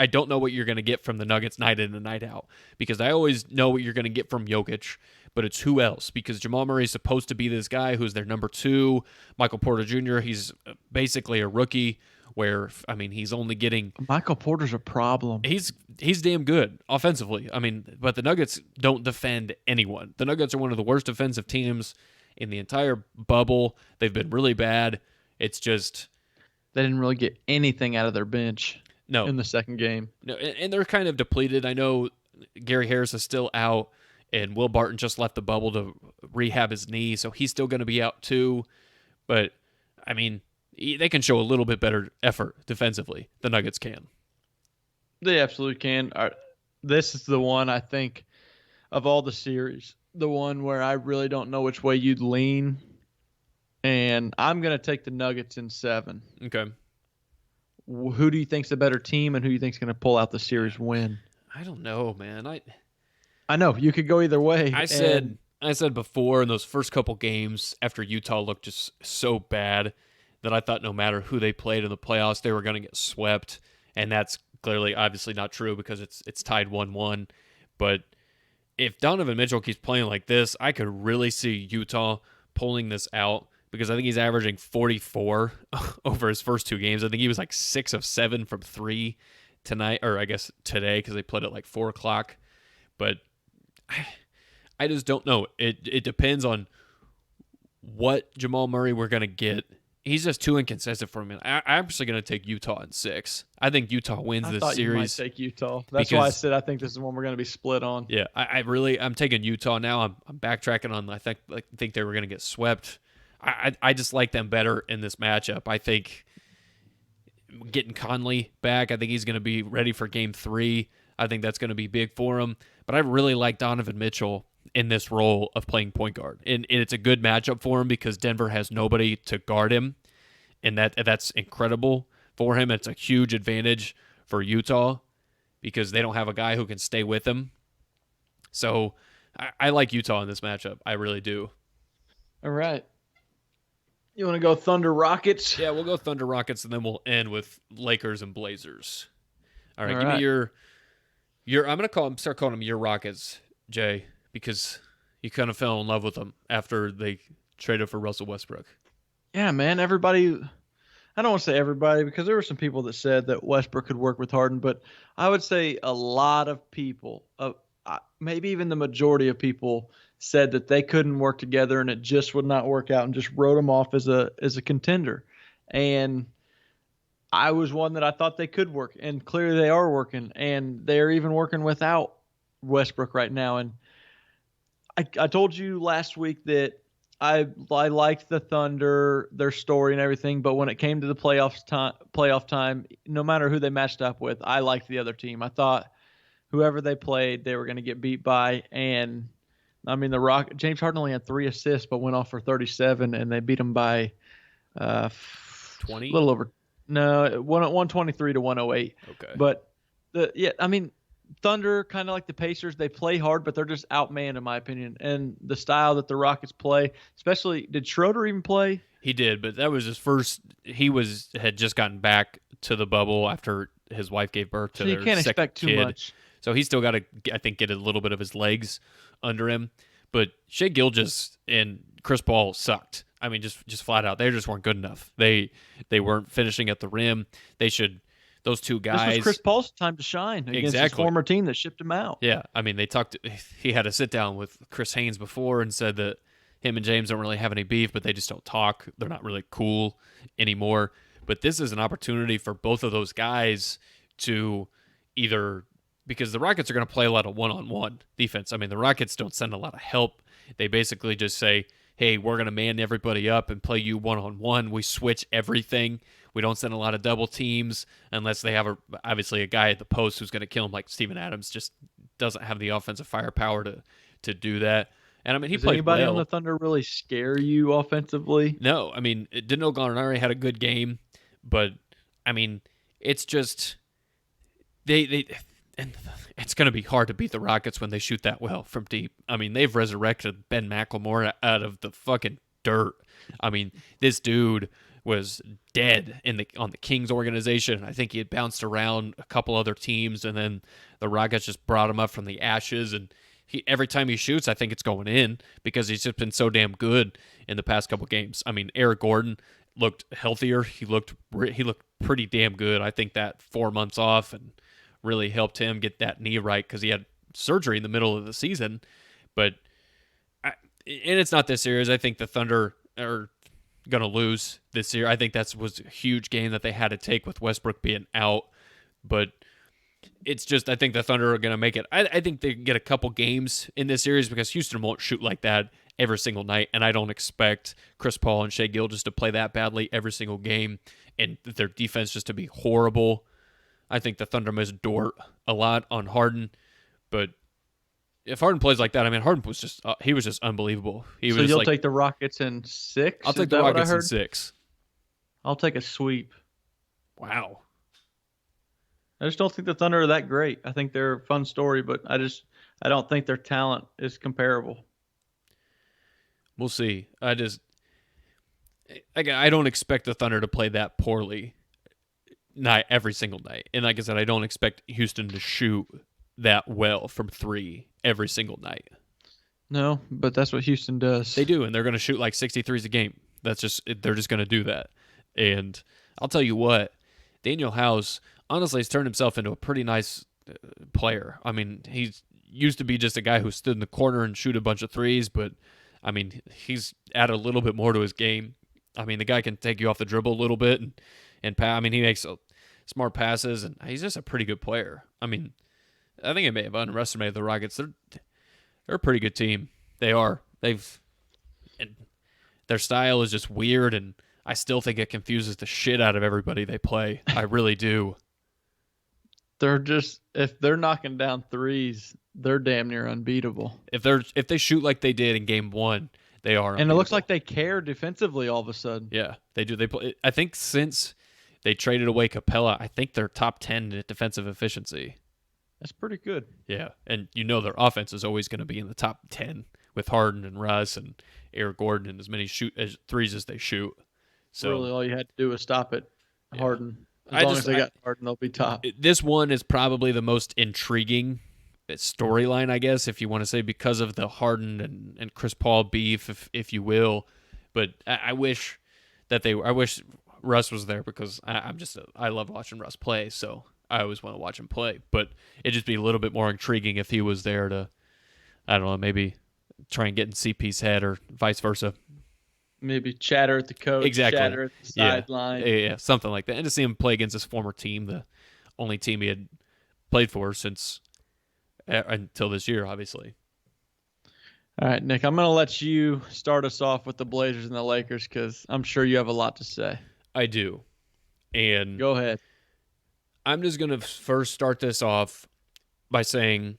don't know what you're going to get from the Nuggets night in and night out because I always know what you're going to get from Jokic, but it's who else? Because Jamal Murray is supposed to be this guy who's their number 2. Michael Porter Jr. He's basically a rookie. Where I mean, he's only getting Michael Porter's a problem. he's damn good offensively. I mean, but the Nuggets don't defend anyone. The Nuggets are one of the worst defensive teams in the entire bubble. They've been really bad. It's just They didn't really get anything out of their bench in the second game. No, and they're kind of depleted. I know Gary Harris is still out, and Will Barton just left the bubble to rehab his knee, so he's still going to be out too. But, I mean, they can show a little bit better effort defensively. The Nuggets can. They absolutely can. This is the one, I think, of all the series, the one where I really don't know which way you'd lean. And I'm going to take the Nuggets in 7. Okay. Who do you think's the better team, and who do you think's going to pull out the series win? I don't know, man. I know you could go either way. I said before in those first couple games after Utah looked just so bad that I thought no matter who they played in the playoffs, they were going to get swept, and that's clearly obviously not true because it's tied 1-1. But if Donovan Mitchell keeps playing like this, I could really see Utah pulling this out because I think he's averaging 44 over his first 2 games. I think he was like 6 of 7 from 3 tonight, or I guess today because they played at like 4 o'clock. But I just don't know. It depends on what Jamal Murray we're going to get. He's just too inconsistent for me. I'm actually going to take Utah in 6. I think Utah wins this series. You might take Utah. That's why I said I think this is one we're going to be split on. Yeah, I'm taking Utah now. I'm backtracking on. I think they were going to get swept. I just like them better in this matchup. I think getting Conley back, I think he's going to be ready for Game 3. I think that's going to be big for him. But I really like Donovan Mitchell in this role of playing point guard. And it's a good matchup for him because Denver has nobody to guard him. And that's incredible for him. It's a huge advantage for Utah because they don't have a guy who can stay with him. So I like Utah in this matchup. I really do. All right. You want to go Thunder Rockets? Yeah, we'll go Thunder Rockets, and then we'll end with Lakers and Blazers. All right, give me your. I'm gonna start calling them your Rockets, Jay, because you kind of fell in love with them after they traded for Russell Westbrook. Yeah, man. Everybody. I don't want to say everybody because there were some people that said that Westbrook could work with Harden, but I would say a lot of people, maybe even the majority of people, said that they couldn't work together and it just would not work out and just wrote them off as a contender. And I was one that I thought they could work, and clearly they are working, and they're even working without Westbrook right now. And I told you last week that I liked the Thunder, their story and everything, but when it came to the playoff time, no matter who they matched up with, I liked the other team. I thought whoever they played, they were going to get beat by. And I mean, James Harden only had 3 assists, but went off for 37, and they beat him by 20, a little over. No, 123 to 108. Okay, but I mean, Thunder, kind of like the Pacers, they play hard, but they're just outmanned in my opinion. And the style that the Rockets play, especially, did Schroeder even play? He did, but that was his first. He had just gotten back to the bubble after his wife gave birth to their second kid. You can't expect too much. So he's still got to, I think, get a little bit of his legs under him. But Shai Gilgeous and Chris Paul sucked. I mean, just flat out, they just weren't good enough. They weren't finishing at the rim. Those two guys. This was Chris Paul's time to shine against his former team that shipped him out. Yeah, I mean, he had a sit down with Chris Haynes before and said that him and James don't really have any beef, but they just don't talk. They're not really cool anymore. But this is an opportunity for both of those guys to either, because the Rockets are going to play a lot of one-on-one defense. I mean, the Rockets don't send a lot of help. They basically just say, hey, we're going to man everybody up and play you one-on-one. We switch everything. We don't send a lot of double teams unless they have obviously a guy at the post who's going to kill him, like Steven Adams just doesn't have the offensive firepower to do that. And I mean, he Does played anybody on well. the Thunder really scare you offensively? No, I mean, Danilo Gallinari had a good game, but I mean, it's just they and it's going to be hard to beat the Rockets when they shoot that well from deep. I mean, they've resurrected Ben McLemore out of the fucking dirt. I mean, this dude was dead on the Kings organization. I think he had bounced around a couple other teams, and then the Rockets just brought him up from the ashes. And every time he shoots, I think it's going in because he's just been so damn good in the past couple games. I mean, Eric Gordon looked healthier. He looked pretty damn good. I think that 4 months off and really helped him get that knee right because he had surgery in the middle of the season. But and it's not this series. I think the Thunder are going to lose this year. I think that was a huge game that they had to take with Westbrook being out. But it's just, I think the Thunder are going to make it. I think they get a couple games in this series because Houston won't shoot like that every single night, and I don't expect Chris Paul and Shai Gilgeous to play that badly every single game and their defense just to be horrible. I think the Thunder miss Dort a lot on Harden, but if Harden plays like that, I mean, Harden was just he was just unbelievable. So you'll take the Rockets in 6? I'll take the Rockets in 6. I'll take a sweep. Wow. I just don't think the Thunder are that great. I think they're a fun story, but I don't think their talent is comparable. We'll see. I don't expect the Thunder to play that poorly every single night. And like I said, I don't expect Houston to shoot that well from 3 every single night. No, but that's what Houston does. They do, and they're going to shoot like 63s a game. They're just going to do that. And I'll tell you what, Daniel House honestly has turned himself into a pretty nice player. I mean, he used to be just a guy who stood in the corner and shoot a bunch of threes, but I mean, he's added a little bit more to his game. I mean, the guy can take you off the dribble a little bit and pass. I mean, he makes smart passes, and he's just a pretty good player. I mean, I think I may have underestimated the Rockets. They're a pretty good team. They are. Their style is just weird, and I still think it confuses the shit out of everybody they play. I really do. If they're knocking down threes, they're damn near unbeatable. If they shoot like they did in game 1, they are unbeatable. And it looks like they care defensively all of a sudden. Yeah, they do. They play. I think since they traded away Capella, I think they're top 10 in defensive efficiency. That's pretty good. Yeah, and their offense is always going to be in the top 10 with Harden and Russ and Eric Gordon and as many threes as they shoot. So really, all you had to do was stop it, Harden. As long as they got Harden, they'll be top. This one is probably the most intriguing storyline, I guess, if you want to say, because of the Harden and Chris Paul beef, if you will. But I wish Russ was there because I love watching Russ play, so I always want to watch him play. But it'd just be a little bit more intriguing if he was there to, I don't know, maybe try and get in CP's head or vice versa. Maybe chatter at the coach, exactly. Chatter at the sideline. Yeah, something like that. And to see him play against his former team, the only team he had played for since until this year, obviously. All right, Nick, I'm going to let you start us off with the Blazers and the Lakers because I'm sure you have a lot to say. I do. And go ahead. I'm just going to first start this off by saying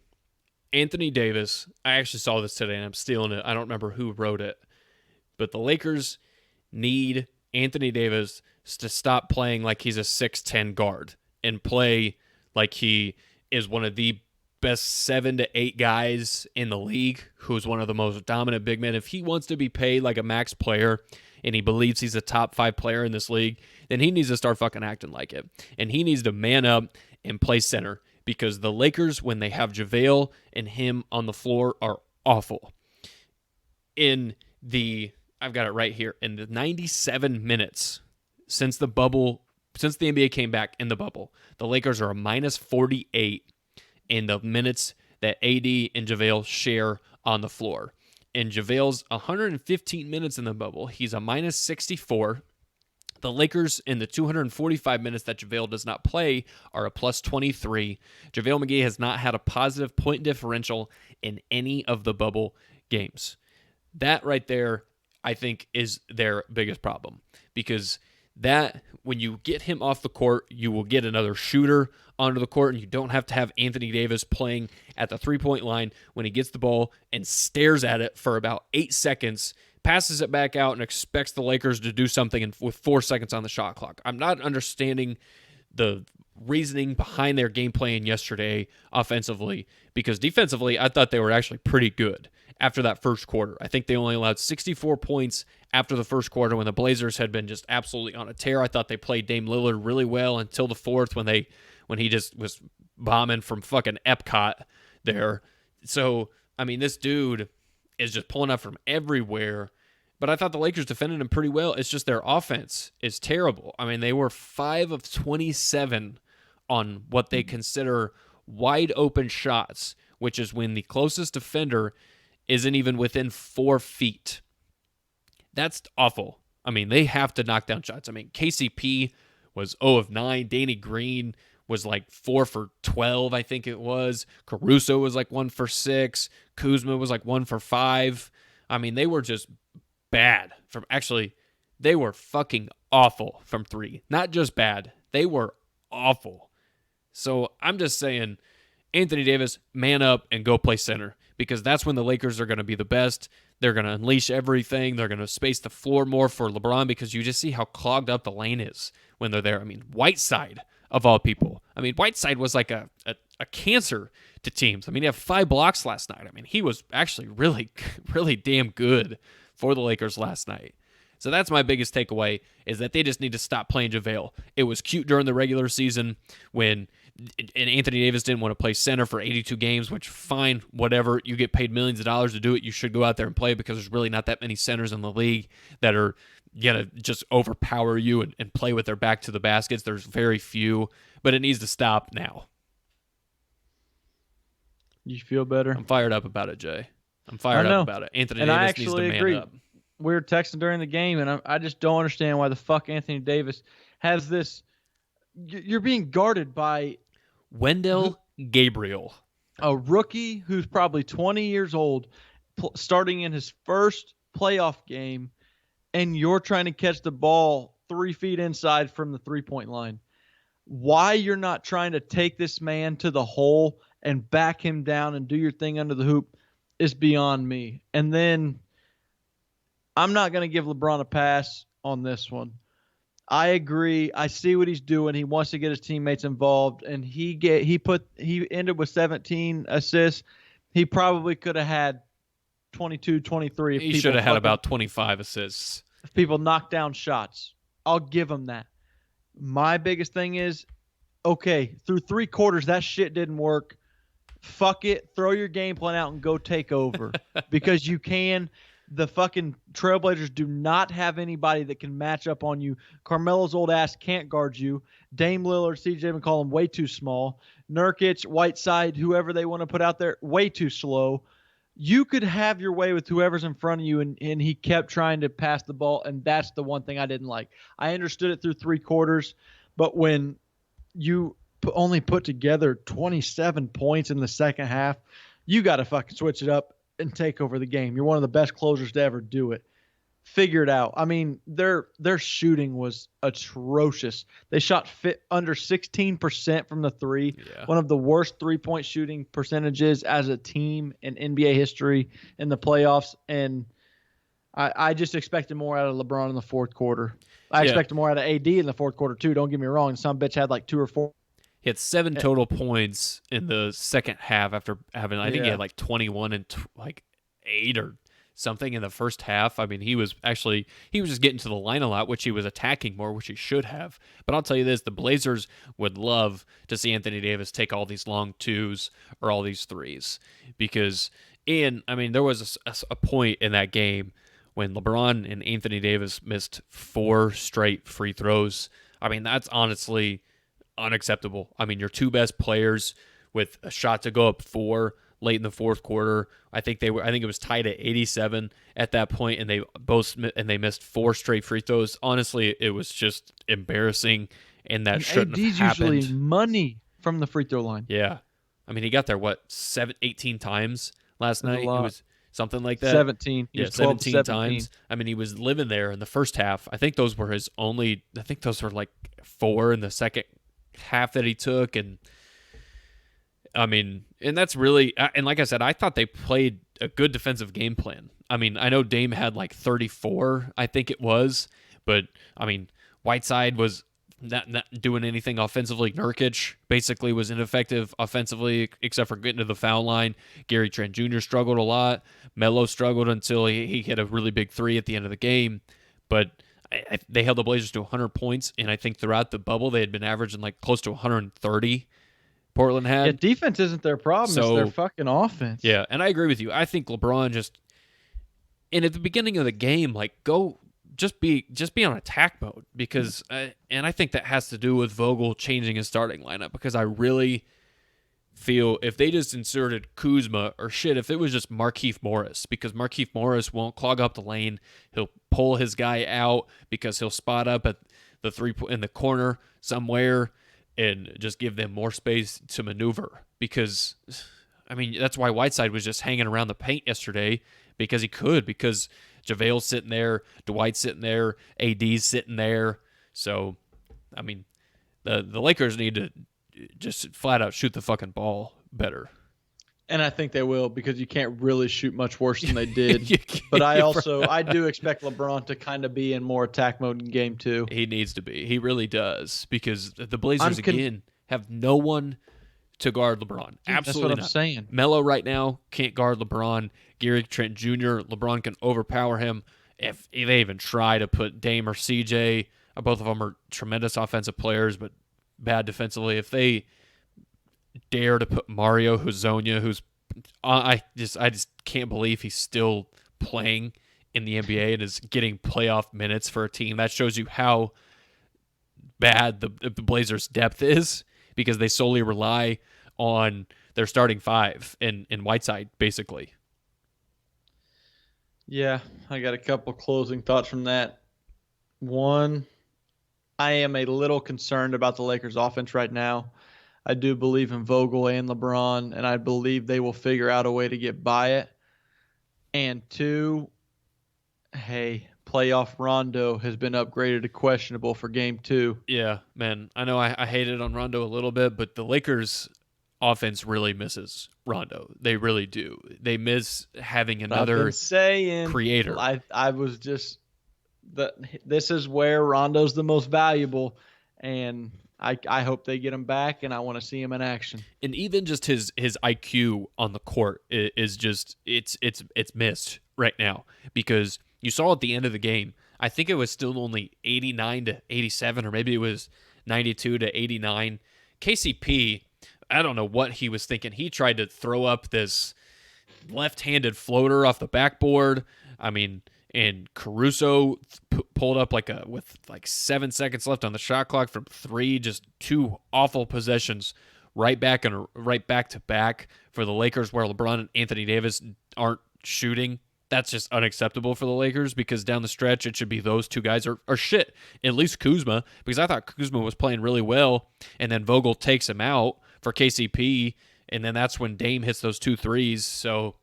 Anthony Davis, I actually saw this today and I'm stealing it. I don't remember who wrote it. But the Lakers need Anthony Davis to stop playing like he's a 6'10 guard and play like he is one of the best 7 to 8 guys in the league, who's one of the most dominant big men. If he wants to be paid like a max player and he believes he's a top 5 player in this league, then he needs to start fucking acting like it. And he needs to man up and play center because the Lakers, when they have JaVale and him on the floor, are awful. I've got it right here. In the 97 minutes since the NBA came back in the bubble, the Lakers are a minus 48 in the minutes that AD and JaVale share on the floor. In JaVale's 115 minutes in the bubble, he's a minus 64. The Lakers, in the 245 minutes that JaVale does not play, are a plus 23. JaVale McGee has not had a positive point differential in any of the bubble games. That right there, I think, is their biggest problem because that when you get him off the court, you will get another shooter onto the court, and you don't have to have Anthony Davis playing at the three-point line when he gets the ball and stares at it for about 8 seconds, passes it back out, and expects the Lakers to do something with 4 seconds on the shot clock. I'm not understanding the reasoning behind their game plan yesterday offensively, because defensively, I thought they were actually pretty good after that first quarter. I think they only allowed 64 points after the first quarter when the Blazers had been just absolutely on a tear. I thought they played Dame Lillard really well until the fourth when he just was bombing from fucking Epcot there. So, I mean, this dude is just pulling up from everywhere. But I thought the Lakers defended him pretty well. It's just their offense is terrible. I mean, they were 5 of 27 on what they consider wide open shots, which is when the closest defender isn't even within 4 feet. That's awful. I mean, they have to knock down shots. I mean, KCP was 0 of 9. Danny Green was like 4 for 12, I think it was. Caruso was like 1 for 6. Kuzma was like 1 for 5. I mean, they were just bad they were fucking awful from 3. Not just bad, they were awful. So I'm just saying, Anthony Davis, man up and go play center, because that's when the Lakers are going to be the best. They're going to unleash everything. They're going to space the floor more for LeBron, because you just see how clogged up the lane is when they're there. I mean, Whiteside, of all people. I mean, Whiteside was like a cancer to teams. I mean, he had 5 blocks last night. I mean, he was actually really, really damn good for the Lakers last night. So that's my biggest takeaway, is that they just need to stop playing JaVale. It was cute during the regular season when Anthony Davis didn't want to play center for 82 games, which, fine, whatever. You get paid millions of dollars to do it. You should go out there and play, because there's really not that many centers in the league that are going to just overpower you and play with their back to the baskets. There's very few, but it needs to stop now. You feel better? I'm fired up about it, Jay. I'm fired up about it. Anthony Davis needs to man up. We were texting during the game, and I just don't understand why the fuck Anthony Davis has this. You're being guarded by Wendell Gabriel, a rookie who's probably 20 years old, starting in his first playoff game, and you're trying to catch the ball 3 feet inside from the three-point line. Why you're not trying to take this man to the hole and back him down and do your thing under the hoop is beyond me. And then I'm not going to give LeBron a pass on this one. I agree. I see what he's doing. He wants to get his teammates involved, and he ended with 17 assists. He probably could have had 22, 23. He should have had about 25 assists. If people knock down shots, I'll give him that. My biggest thing is, okay, through 3 quarters, that shit didn't work. Fuck it. Throw your game plan out and go take over, because you can. The fucking Trailblazers do not have anybody that can match up on you. Carmelo's old ass can't guard you. Dame Lillard, CJ McCollum, way too small. Nurkic, Whiteside, whoever they want to put out there, way too slow. You could have your way with whoever's in front of you, and he kept trying to pass the ball, and that's the one thing I didn't like. I understood it through 3 quarters, but when you only put together 27 points in the second half, you got to fucking switch it up and take over the game. You're one of the best closers to ever do it. Figure it out. I mean, their shooting was atrocious. They shot under 16% from the 3. Yeah. One of the worst 3-point shooting percentages as a team in NBA history in the playoffs. And I just expected more out of LeBron in the fourth quarter. I expected more out of AD in the fourth quarter too. Don't get me wrong. Some bitch had like 2 or 4. He had 7 total points in the second half after having, I think he had like 21 and like 8 or something in the first half. I mean, he was just getting to the line a lot, which he was attacking more, which he should have. But I'll tell you this, the Blazers would love to see Anthony Davis take all these long 2s or all these 3s, because there was a point in that game when LeBron and Anthony Davis missed 4 straight free throws. I mean, that's honestly unacceptable. I mean, your 2 best players with a shot to go up 4 late in the fourth quarter. I think it was tied at 87 at that point, and they missed 4 straight free throws. Honestly, it was just embarrassing, and that shouldn't have happened. Usually money from the free throw line. Yeah. I mean, he got there 18 times last night. It was something like that. 17. He Yeah, was 12 to 17 17. times. I mean, he was living there in the first half. I think those were his only. I think those were like 4 in the second half that he took, and I mean, and that's really. And like I said, I thought they played a good defensive game plan. I mean, I know Dame had like 34, I think it was, but I mean, Whiteside was not doing anything offensively. Nurkic basically was ineffective offensively, except for getting to the foul line. Gary Trent Jr. struggled a lot. Melo struggled until he hit a really big three at the end of the game. But they held the Blazers to 100 points, and I think throughout the bubble they had been averaging like close to 130. Portland Yeah, had. defense isn't their problem. It's their So fucking offense. yeah, and I agree with you. I think LeBron just, and at the beginning of the game, like go just be on attack mode because, and I think that has to do with Vogel changing his starting lineup because I really feel if they just inserted Kuzma or shit, if it was just Markieff Morris, because Markieff Morris won't clog up the lane, he'll pull his guy out because he'll spot up at the in the corner somewhere and just give them more space to maneuver because. I mean, that's why Whiteside was just hanging around the paint yesterday because he could, because JaVale's sitting there, Dwight's sitting there, AD's sitting there. So, I mean, the Lakers need to just flat out shoot the fucking ball better. And I think they will because you can't really shoot much worse than they did. But I do expect LeBron to kind of be in more attack mode in game 2. He needs to be. He really does because the Blazers, again, have no one to guard LeBron. Absolutely That's what I'm not. saying. Melo right now can't guard LeBron. Gary Trent Jr., LeBron can overpower him. If they even try to put Dame or CJ, both of them are tremendous offensive players, but bad defensively. If they dare to put Mario Hezonja, who's I just can't believe he's still playing in the NBA and is getting playoff minutes for a team. That shows you how bad the Blazers' depth is, because they solely rely on their starting 5 in Whiteside, basically. Yeah, I got a couple closing thoughts from that. One, I am a little concerned about the Lakers' offense right now. I do believe in Vogel and LeBron, and I believe they will figure out a way to get by it. And 2, hey, playoff Rondo has been upgraded to questionable for game 2. Yeah, man. I know I hated on Rondo a little bit, but the Lakers offense really misses Rondo. They really do. They miss having another creator. I was just this is where Rondo's the most valuable, and I hope they get him back, and I want to see him in action. And even just his IQ on the court is just it's missed right now, because you saw at the end of the game, I think it was still only 89 to 87, or maybe it was 92 to 89. KCP, I don't know what he was thinking. He tried to throw up this left-handed floater off the backboard. I mean, and Caruso pulled up with 7 seconds left on the shot clock from 3. Just 2 awful possessions, right back to back for the Lakers, where LeBron and Anthony Davis aren't shooting. That's just unacceptable for the Lakers, because down the stretch it should be those 2 guys or shit. At least Kuzma, because I thought Kuzma was playing really well, and then Vogel takes him out for KCP, and then that's when Dame hits those 2 threes. So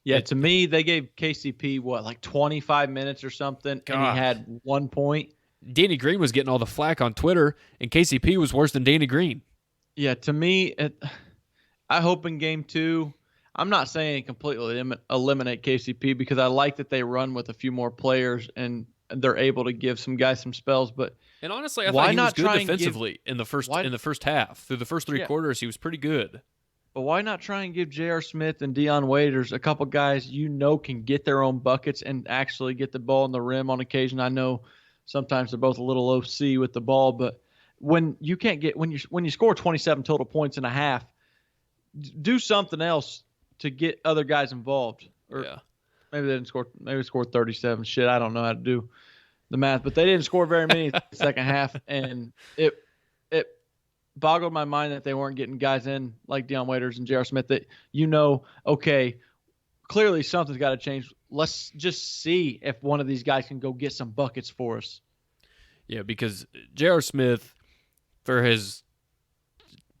yeah, to me, they gave KCP, 25 minutes or something, and he had 1 point. Danny Green was getting all the flack on Twitter, and KCP was worse than Danny Green. Yeah, to me, I hope in game 2, I'm not saying completely eliminate KCP, because I like that they run with a few more players and they're able to give some guys some spells. But and honestly, I thought he was good defensively in the first half. Through the first 3 quarters, he was pretty good. But why not try and give J.R. Smith and Dion Waiters, a couple guys can get their own buckets and actually get the ball in the rim on occasion? I know sometimes they're both a little OC with the ball, but when you score 27 total points in a half, do something else to get other guys involved. Or maybe they didn't score. Maybe they scored 37. Shit, I don't know how to do the math, but they didn't score very many in the second half, and it boggled my mind that they weren't getting guys in like Dion Waiters and J.R. Smith that, okay, clearly something's got to change. Let's just see if one of these guys can go get some buckets for us. Yeah, because J.R. Smith, for his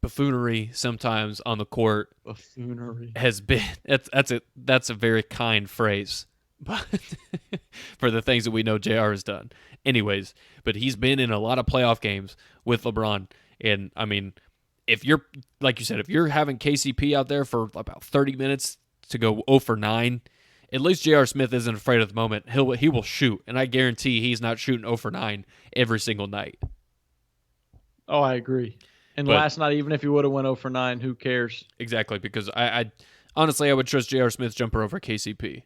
buffoonery sometimes on the court Buffoonery. has been that's a very kind phrase, but for the things that we know JR has done. Anyways, but he's been in a lot of playoff games with LeBron, and I mean, if you're like you said, if you're having KCP out there for about 30 minutes to go 0 for 9, at least J.R. Smith isn't afraid at the moment. He will shoot, and I guarantee he's not shooting 0 for 9 every single night. Oh, I agree. And last night, even if he would have went 0 for 9, who cares? Exactly, because I honestly, I would trust J.R. Smith's jumper over KCP.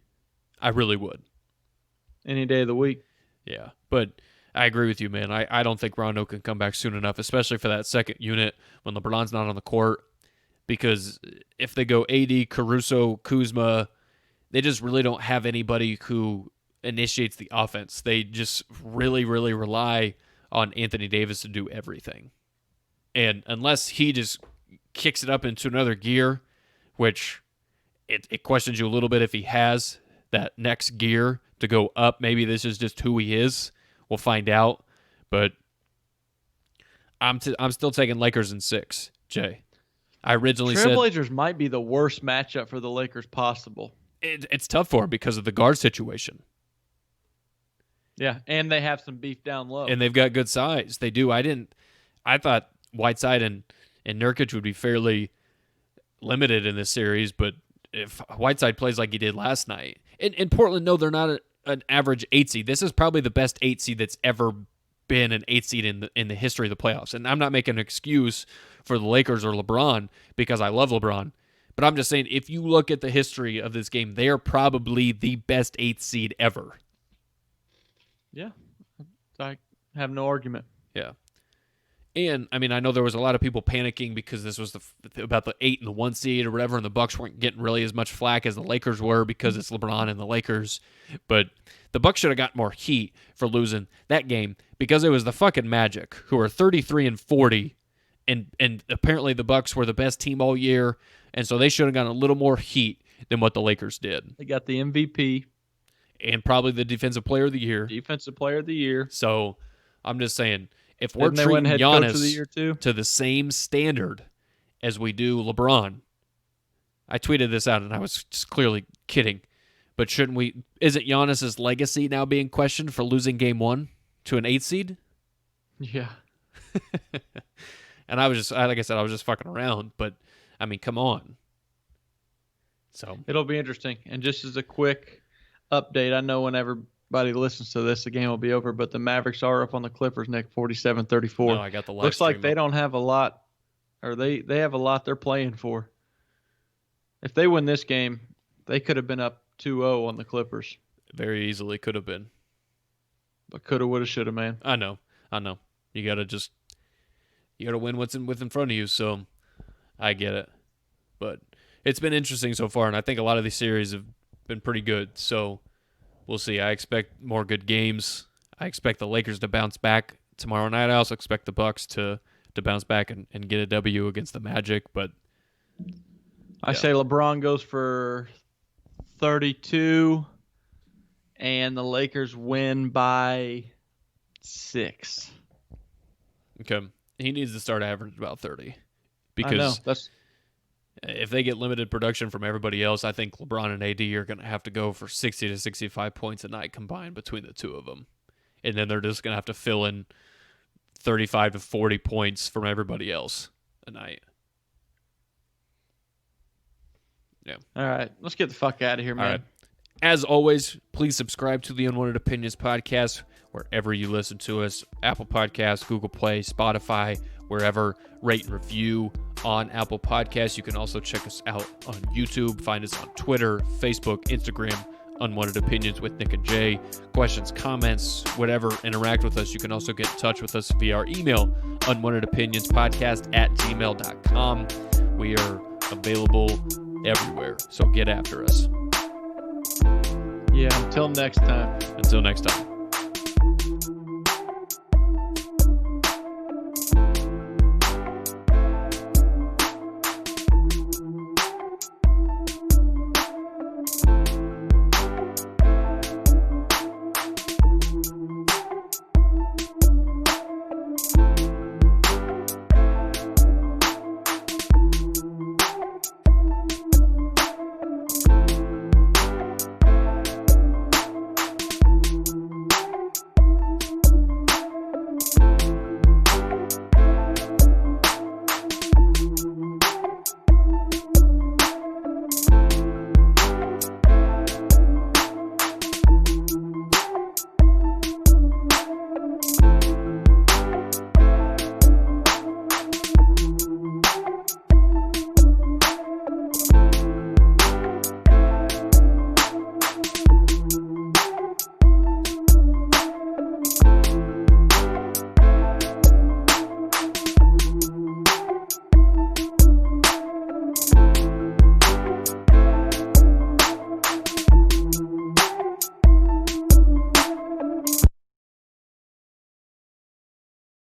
I really would. Any day of the week. Yeah, but I agree with you, man. I don't think Rondo can come back soon enough, especially for that second unit when LeBron's not on the court, because if they go AD, Caruso, Kuzma, they just really don't have anybody who initiates the offense. They just really, really rely on Anthony Davis to do everything. And unless he just kicks it up into another gear, which it questions you a little bit if he has that next gear to go up. Maybe this is just who he is. We'll find out. But I'm still taking Lakers in 6, Jay. I originally said Trailblazers might be the worst matchup for the Lakers possible. It's tough for him because of the guard situation. Yeah, and they have some beef down low. And they've got good size. They do. I thought Whiteside and Nurkic would be fairly limited in this series, but if Whiteside plays like he did last night, in Portland, no, they're not an average 8 seed. This is probably the best 8 seed that's ever been an 8 seed in the history of the playoffs. And I'm not making an excuse for the Lakers or LeBron because I love LeBron. But I'm just saying, if you look at the history of this game, they are probably the best 8th seed ever. Yeah, I have no argument. Yeah. And, I mean, I know there was a lot of people panicking because this was about the 8 and the 1 seed or whatever, and the Bucks weren't getting really as much flack as the Lakers were because it's LeBron and the Lakers. But the Bucks should have got more heat for losing that game because it was the fucking Magic, who are 33-40, and apparently the Bucks were the best team all year, and so they should have gotten a little more heat than what the Lakers did. They got the MVP. And probably the Defensive Player of the Year. Defensive Player of the Year. So, I'm just saying, if we're Didn't they win treating Head Coach of the Giannis Year too? to the same standard as we do LeBron, I tweeted this out and I was just clearly kidding, but shouldn't we? Isn't Giannis's legacy now being questioned for losing Game 1 to an 8 seed? Yeah. And I was just, like I said, I was just fucking around, but I mean, come on. So it'll be interesting. And just as a quick update, I know when everybody listens to this, the game will be over, but the Mavericks are up on the Clippers, Nick, 47-34. No, I got the live Looks like stream they up. don't have a lot, or they have a lot they're playing for. If they win this game, they could have been up 2-0 on the Clippers. Very easily could have been. But coulda, woulda, shoulda, man. I know. You gotta win what's in front of you. So I get it, but it's been interesting so far, and I think a lot of these series have been pretty good. So we'll see. I expect more good games. I expect the Lakers to bounce back tomorrow night. I also expect the Bucks to bounce back and get a W against the Magic. But I say LeBron goes for 32, and the Lakers win by 6. okay, he needs to start averaging about 30 because I know. That's if they get limited production from everybody else, I think LeBron and AD are going to have to go for 60 to 65 points a night combined between the two of them. And then they're just going to have to fill in 35 to 40 points from everybody else a night. Yeah. all right. Let's get the fuck out of here, man. All right. As always, please subscribe to the Unwanted Opinions podcast wherever you listen to us. Apple Podcasts, Google Play, Spotify, wherever. Rate and review on Apple Podcasts. You can also check us out on YouTube. Find us on Twitter, Facebook, Instagram, Unwanted Opinions with Nick and Jay. Questions, comments, whatever, interact with us. You can also get in touch with us via our email, unwantedopinionspodcast@gmail.com. We are available everywhere, so get after us. Yeah, until next time. Until next time.